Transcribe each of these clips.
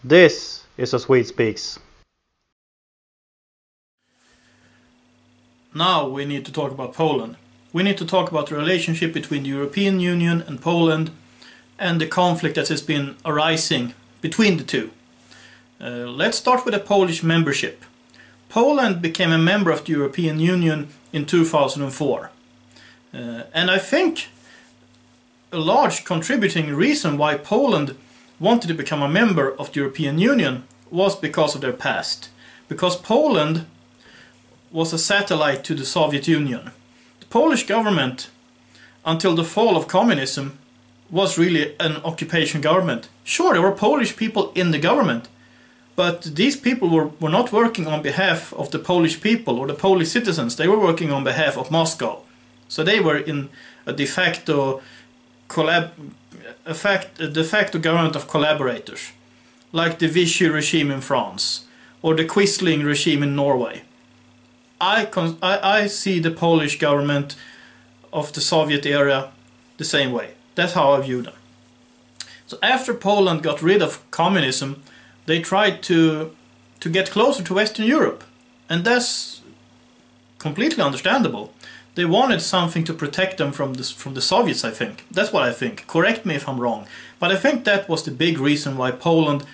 This is a Swede Speaks. Now we need to talk about Poland. We need to talk about the relationship between the European Union and Poland and the conflict that has been arising between the two. Let's start with the Polish membership. Poland became a member of the European Union in 2004. And I think a large contributing reason why Poland wanted to become a member of the European Union was because of their past. Because Poland was a satellite to the Soviet Union. The Polish government, until the fall of communism, was really an occupation government. Sure, there were Polish people in the government, but these people were not working on behalf of the Polish people or the Polish citizens. They were working on behalf of Moscow. So they were in a de facto government of collaborators, like the Vichy regime in France or the Quisling regime in Norway. I see the Polish government of the Soviet era the same way. That's how I view them. So after Poland got rid of communism, they tried to get closer to Western Europe, and that's completely understandable. They wanted something to protect them from the Soviets, I think. That's what I think. Correct me if I'm wrong. But I think that was the big reason why Poland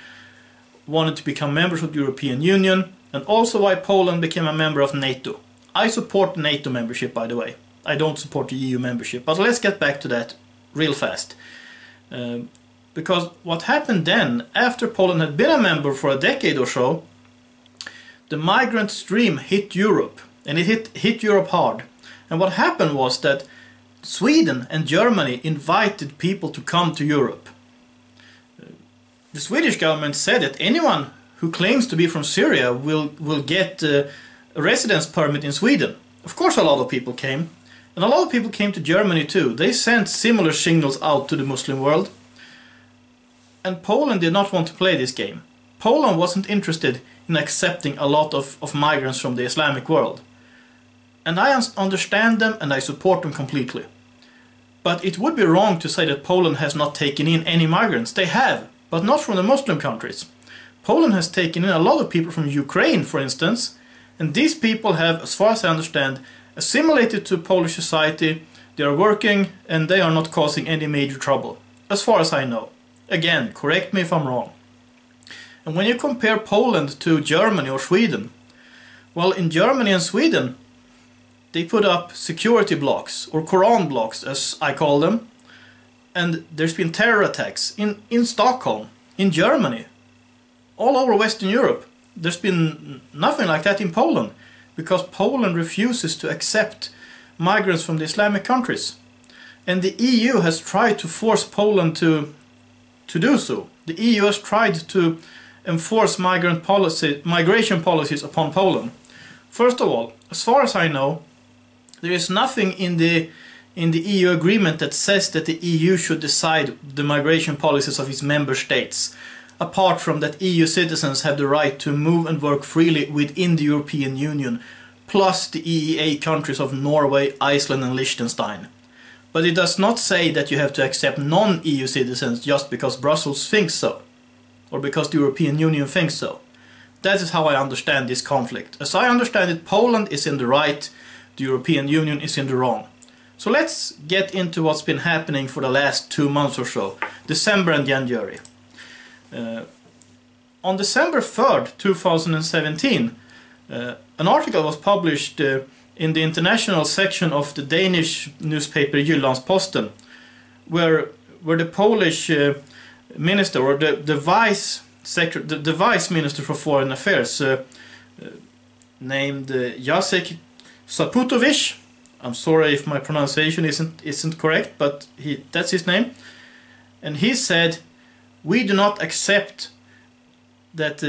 wanted to become members of the European Union, and also why Poland became a member of NATO. I support NATO membership, by the way. I don't support the EU membership. But let's get back to that real fast. Because what happened then, after Poland had been a member for a decade or so, the migrant stream hit Europe. And it hit Europe hard. And what happened was that Sweden and Germany invited people to come to Europe. The Swedish government said that anyone who claims to be from Syria will get a residence permit in Sweden. Of course a lot of people came. And a lot of people came to Germany too. They sent similar signals out to the Muslim world. And Poland did not want to play this game. Poland wasn't interested in accepting a lot of migrants from the Islamic world. And I understand them and I support them completely. But it would be wrong to say that Poland has not taken in any migrants. They have, but not from the Muslim countries. Poland has taken in a lot of people from Ukraine, for instance, and these people have, as far as I understand, assimilated to Polish society. They are working and they are not causing any major trouble, as far as I know. Again, correct me if I'm wrong. And when you compare Poland to Germany or Sweden, well, in Germany and Sweden, they put up security blocks, or Quran blocks as I call them, and there's been terror attacks in Stockholm, in Germany, all over Western Europe. There's been nothing like that in Poland, because Poland refuses to accept migrants from the Islamic countries. And the EU has tried to force Poland to do so. The EU has tried to enforce migration policies upon Poland. First of all, as far as I know, there is nothing in the EU agreement that says that the EU should decide the migration policies of its member states, apart from that EU citizens have the right to move and work freely within the European Union, plus the EEA countries of Norway, Iceland and Liechtenstein. But it does not say that you have to accept non-EU citizens just because Brussels thinks so, or because the European Union thinks so. That is how I understand this conflict. As I understand it, Poland is in the right, the European Union is in the wrong. So let's get into what's been happening for the last 2 months or so, December and January. On December 3rd, 2017, an article was published in the international section of the Danish newspaper Jyllands-Posten, where the Polish minister, or the vice minister for foreign affairs, named Jacek Saputowicz. I'm sorry if my pronunciation isn't correct, but that's his name. And he said, "We do not accept that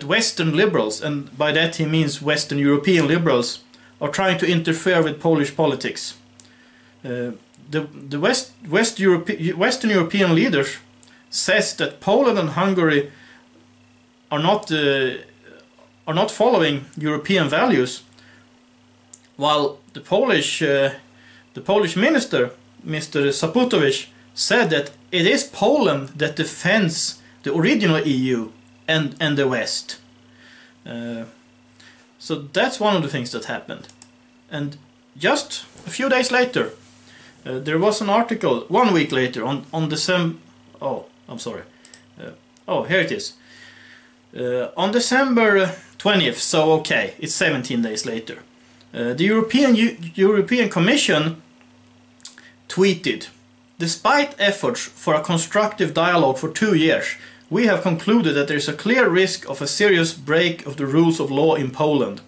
Western liberals," and by that he means Western European liberals, "are trying to interfere with Polish politics." The Western European leaders says that Poland and Hungary are not following European values, while the Polish minister, Mr. Saputowicz, said that it is Poland that defends the original EU and the West. So that's one of the things that happened. And just a few days later, there was an article 1 week later on December. Oh, I'm sorry. Oh, here it is. On December 20th, so okay, it's 17 days later. The European Commission tweeted, "Despite efforts for a constructive dialogue for 2 years, we have concluded that there is a clear risk of a serious break of the rules of law in Poland.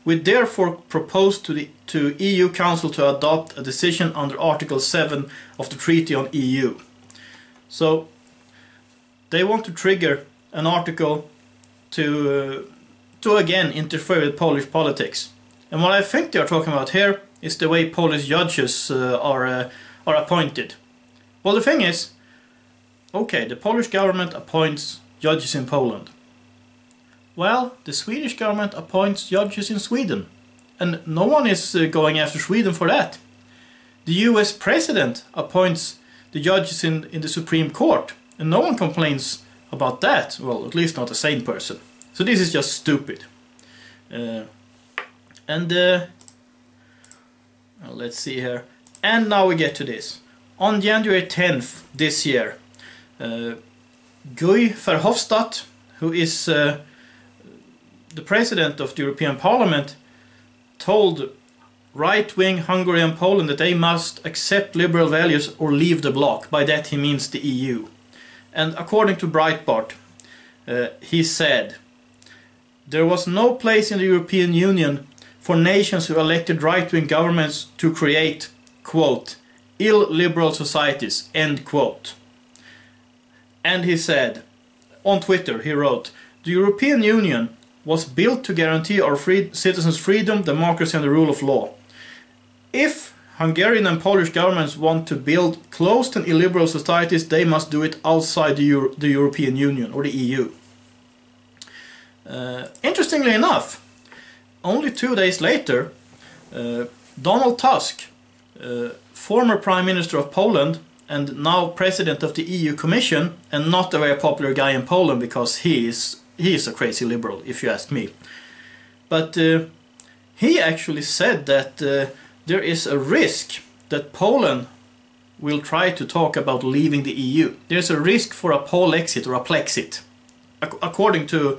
We therefore propose to EU Council to adopt a decision under Article 7 of the Treaty on EU." So they want to trigger an article to again interfere with Polish politics. And what I think they are talking about here is the way Polish judges are appointed. Well, the thing is, okay, the Polish government appoints judges in Poland. Well, the Swedish government appoints judges in Sweden, and no one is going after Sweden for that. The US president appoints the judges in the Supreme Court, and no one complains about that. Well, at least not a sane person. So this is just stupid. Let's see here. And now we get to this. On January 10th this year, Guy Verhofstadt, who is the president of the European Parliament, told right-wing Hungary and Poland that they must accept liberal values or leave the bloc. By that he means the EU. And according to Breitbart, he said, "There was no place in the European Union for nations who elected right-wing governments to create, quote, illiberal societies," end quote. And he said, on Twitter, he wrote, "The European Union was built to guarantee our citizens' freedom, democracy and the rule of law. If Hungarian and Polish governments want to build closed and illiberal societies, they must do it outside the European Union or the EU." Interestingly enough, only 2 days later, Donald Tusk, former Prime Minister of Poland and now President of the EU Commission, and not a very popular guy in Poland because he is a crazy liberal, if you ask me. But he actually said that there is a risk that Poland will try to talk about leaving the EU. There's a risk for a Polexit or a Plexit, according to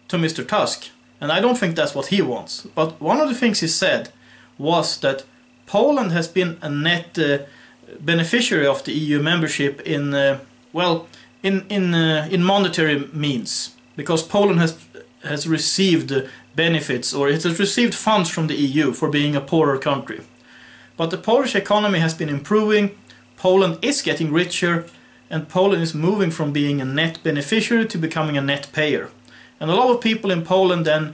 Mr. Tusk. And I don't think that's what he wants. But one of the things he said was that Poland has been a net beneficiary of the EU membership in monetary means, because Poland has received benefits, or it has received funds from the EU for being a poorer country. But the Polish economy has been improving, Poland is getting richer, and Poland is moving from being a net beneficiary to becoming a net payer. And a lot of people in Poland then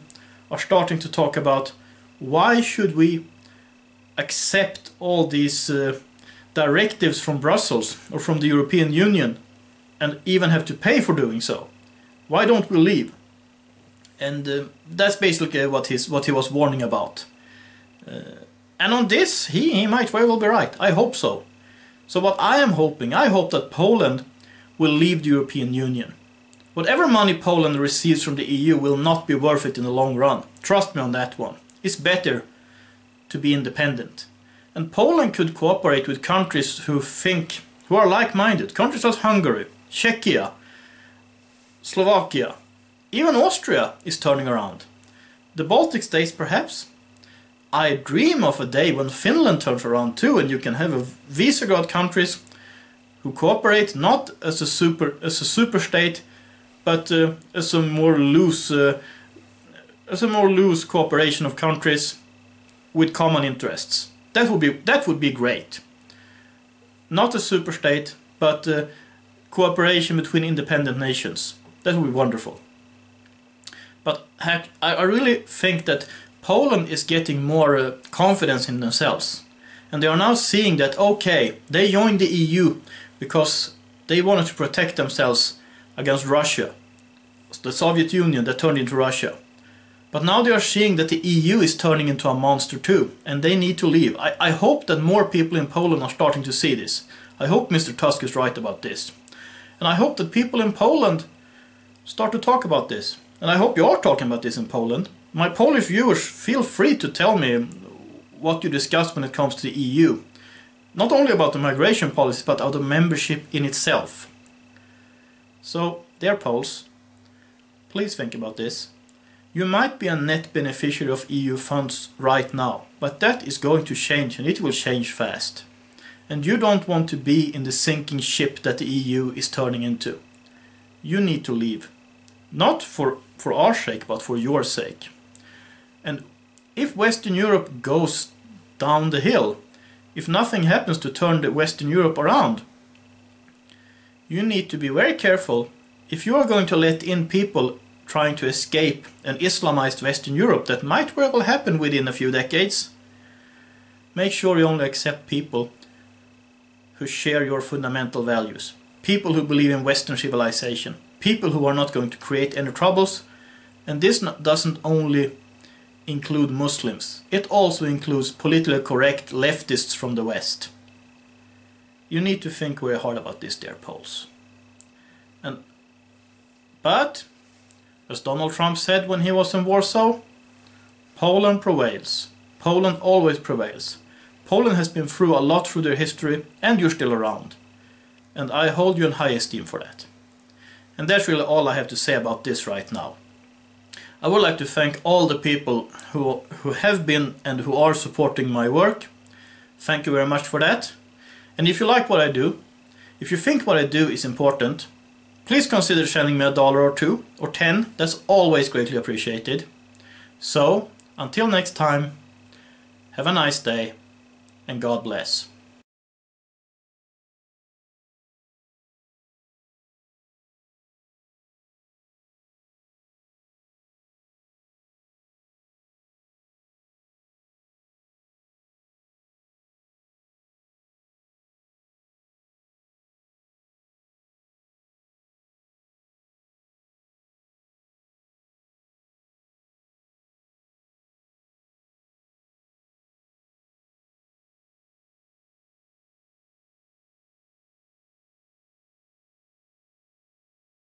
are starting to talk about, why should we accept all these directives from Brussels or from the European Union and even have to pay for doing so? Why don't we leave? And that's basically what he was warning about. And on this, he might very well be right. I hope so. So what I am hoping, I hope that Poland will leave the European Union. Whatever money Poland receives from the EU will not be worth it in the long run. Trust me on that one. It's better to be independent. And Poland could cooperate with countries who are like-minded. Countries like Hungary, Czechia, Slovakia, even Austria is turning around. The Baltic states perhaps. I dream of a day when Finland turns around too, and you can have a Visegrad countries who cooperate not as a super state, but as a more loose cooperation of countries with common interests. That would be great. Not a super state, but cooperation between independent nations. That would be wonderful. But heck, I really think that Poland is getting more confidence in themselves. And they are now seeing that, okay, they joined the EU because they wanted to protect themselves against Russia, the Soviet Union that turned into Russia. But now they are seeing that the EU is turning into a monster too, and they need to leave. I hope that more people in Poland are starting to see this. I hope Mr. Tusk is right about this. And I hope that people in Poland start to talk about this. And I hope you are talking about this in Poland. My Polish viewers, feel free to tell me what you discussed when it comes to the EU. Not only about the migration policy, but about the membership in itself. So, dear Poles, please think about this. You might be a net beneficiary of EU funds right now, but that is going to change, and it will change fast. And you don't want to be in the sinking ship that the EU is turning into. You need to leave. Not for our sake, but for your sake. And if Western Europe goes down the hill, if nothing happens to turn the Western Europe around, you need to be very careful if you are going to let in people trying to escape an Islamized Western Europe that might very well happen within a few decades. Make sure you only accept people who share your fundamental values, people who believe in Western civilization, people who are not going to create any troubles. And this doesn't only include Muslims, it also includes politically correct leftists from the West. You need to think very hard about this, dear Poles. But, as Donald Trump said when he was in Warsaw, Poland prevails. Poland always prevails. Poland has been through a lot through their history, and you're still around. And I hold you in high esteem for that. And that's really all I have to say about this right now. I would like to thank all the people who have been and who are supporting my work. Thank you very much for that. And if you like what I do, if you think what I do is important, please consider sending me $1 or $2 or 10. That's always greatly appreciated. So, until next time, have a nice day and God bless.